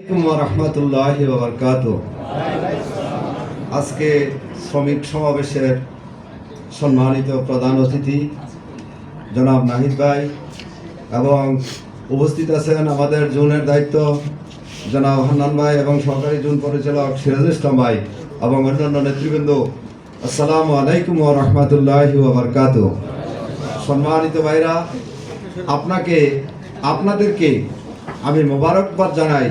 রাহমাতুল্লাহি ওয়া বারাকাতুহু। আজকে শ্রমিক সমাবেশের সম্মানিত প্রধান অতিথি জনাব নাহিদ ভাই এবং উপস্থিত আছেন আমাদের জোনের দায়িত্ব জনাব হান্নান ভাই এবং সহকারী জোন পরিচালক সিরাজুল ইসলাম ভাই এবং অন্যান্য নেতৃবৃন্দ, আসসালামু আলাইকুম ওয়া রাহমাতুল্লাহি ওয়া বারাকাতুহু। সম্মানিত ভাইরা, আপনাদেরকে আমি মোবারকবাদ জানাই।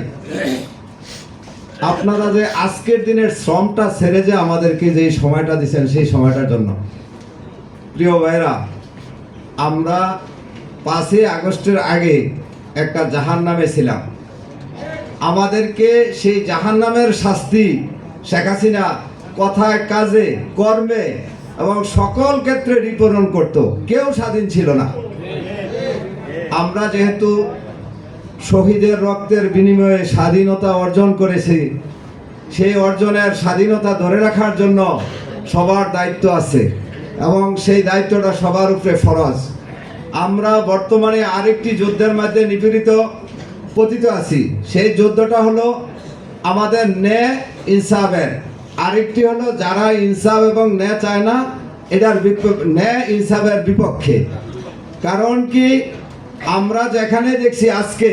আপনারা যে আজকের দিনের শ্রমটা ছেড়ে যে আমাদেরকে যে সময়টা দিচ্ছেন সেই সময়টার জন্য। প্রিয় ভাইরা, আমরা 5ই আগস্টের আগে একটা জাহান্নামে ছিলাম। আমাদেরকে সেই জাহান্নামের শাস্তি শেখ হাসিনা কথায়, কাজে, কর্মে এবং সকল ক্ষেত্রে রিপূরণ করত। কেউ স্বাধীন ছিল না। আমরা যেহেতু শহীদের রক্তের বিনিময়ে স্বাধীনতা অর্জন করেছি, সেই অর্জনের স্বাধীনতা ধরে রাখার জন্য সবার দায়িত্ব আছে এবং সেই দায়িত্বটা সবার উপরে ফরজ। আমরা বর্তমানে আরেকটি যুদ্ধের মধ্যে নিপীড়িত পতিত আছি। সেই যুদ্ধটা হলো আমাদের ন্যায় ইনসাফের। আরেকটি হলো যারা ইনসাফ এবং ন্যায় চায় না, এটার ন্যায় ইনসাফের বিপক্ষে। কারণ কি, আমরা যেখানে দেখছি আজকে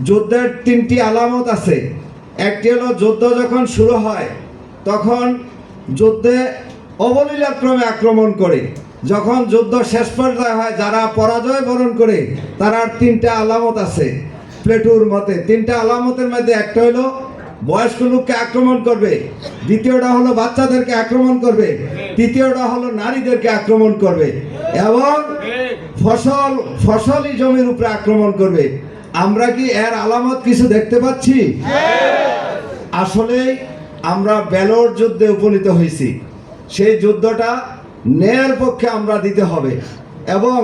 যুদ্ধের 3টি আলামত আছে। একটি হলো যুদ্ধ যখন শুরু হয় তখন যুদ্ধে অবলীলাক্রমে আক্রমণ করে, যখন যুদ্ধ শেষ পর্যায়ে হয় যারা পরাজয় বরণ করে তারা 3টা আলামত আছে প্লেটুর মতে। 3টা আলামতের মধ্যে একটা হলো বয়স্ক লোককে আক্রমণ করবে, দ্বিতীয়টা হলো বাচ্চাদেরকে আক্রমণ করবে, তৃতীয়টা হলো নারীদেরকে আক্রমণ করবে এবং ফসলি জমির উপরে আক্রমণ করবে। আমরা কি এর আলামত কিছু দেখতে পাচ্ছি? আসলে আমরা ব্যালট যুদ্ধে উপনীত হয়েছি। সেই যুদ্ধটা ন্যায়ের পক্ষে আমরা দিতে হবে এবং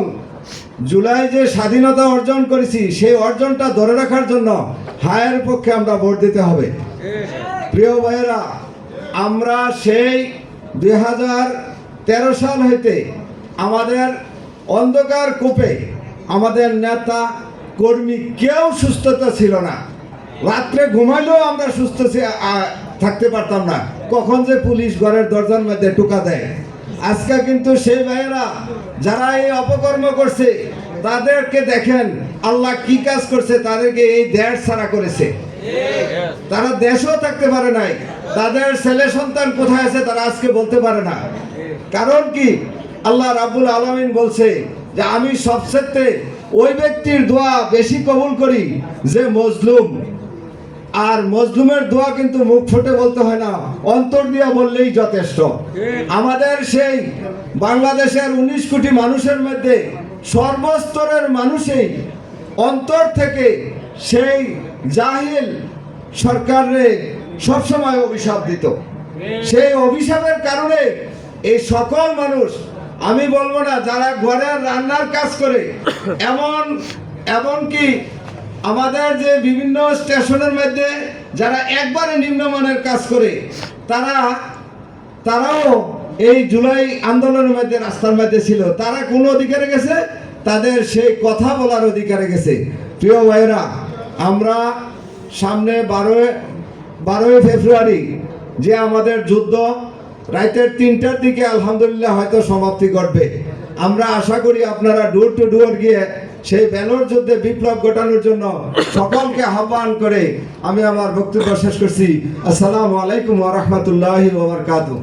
জুলাই যে স্বাধীনতা অর্জন করেছি সেই অর্জনটা ধরে রাখার জন্য হায়ের পক্ষে আমরা ভোট দিতে হবে। প্রিয় ভাইয়েরা, আমরা সেই 2013 সাল হইতে আমাদের অন্ধকার কূপে আমাদের নেতা কর্মী কেউ সুস্থতা ছিল না। রাত্রে ঘুমাইলেও আমরা সুস্থ থাকতে পারতাম না, কখন যে পুলিশ ঘরের দরজার মধ্যে টোকা দেয়। আজকে কিন্তু সেই ভাইয়েরা যারা এই অপকর্ম করছে তাদেরকে দেখেন আল্লাহ কি কাজ করছে, তাদেরকে এই দেশ ছাড়া করেছে। তারা দেশও থাকতে পারে নাই, তাদের ছেলে সন্তান কোথায় আছে তারা আজকে বলতে পারে না। কারণ কি, আল্লাহ রাব্বুল আলামিন বলছে যে আমি সবচেয়ে ওই ব্যক্তির দোয়া বেশি কবুল করি যে মজলুম। আর মজলুমের দোয়া কিন্তু মুখ ফুটে বলতে হয় না, অন্তর দিয়ে বললেই যথেষ্ট। আমাদের সেই বাংলাদেশের 19 কোটি মানুষের মধ্যে সর্বস্তরের মানুষই অন্তর থেকে সেই জাহিল সরকারে সবসময় অভিশাপ দিত। সেই অভিশাপের কারণে এই সকল মানুষ, আমি বলবো না যারা ঘরের রান্নার কাজ করে, এমনকি আমাদের যে বিভিন্ন স্টেশনের মধ্যে যারা একবারে নিম্নমানের কাজ করে তারাও এই জুলাই আন্দোলনের মধ্যে রাস্তার মধ্যে ছিল। তারা কোন অধিকারে গেছে? তাদের সেই কথা বলার অধিকারে গেছে। প্রিয় ভাইরা, আমরা সামনে 12ই ফেব্রুয়ারি যে আমাদের যুদ্ধ রাতের 3টার দিকে আলহামদুলিল্লাহ হয়তো সমাপ্তি ঘটবে। আমরা আশা করি আপনারা ডোর টু ডোর গিয়ে সেই ব্যালট যুদ্ধে বিপ্লব ঘটানোর জন্য সকলকে আহ্বান করে আমি আমার বক্তব্য শেষ করছি। আসসালামু আলাইকুম ওয়া রাহমাতুল্লাহি ওয়া বারাকাতুহু।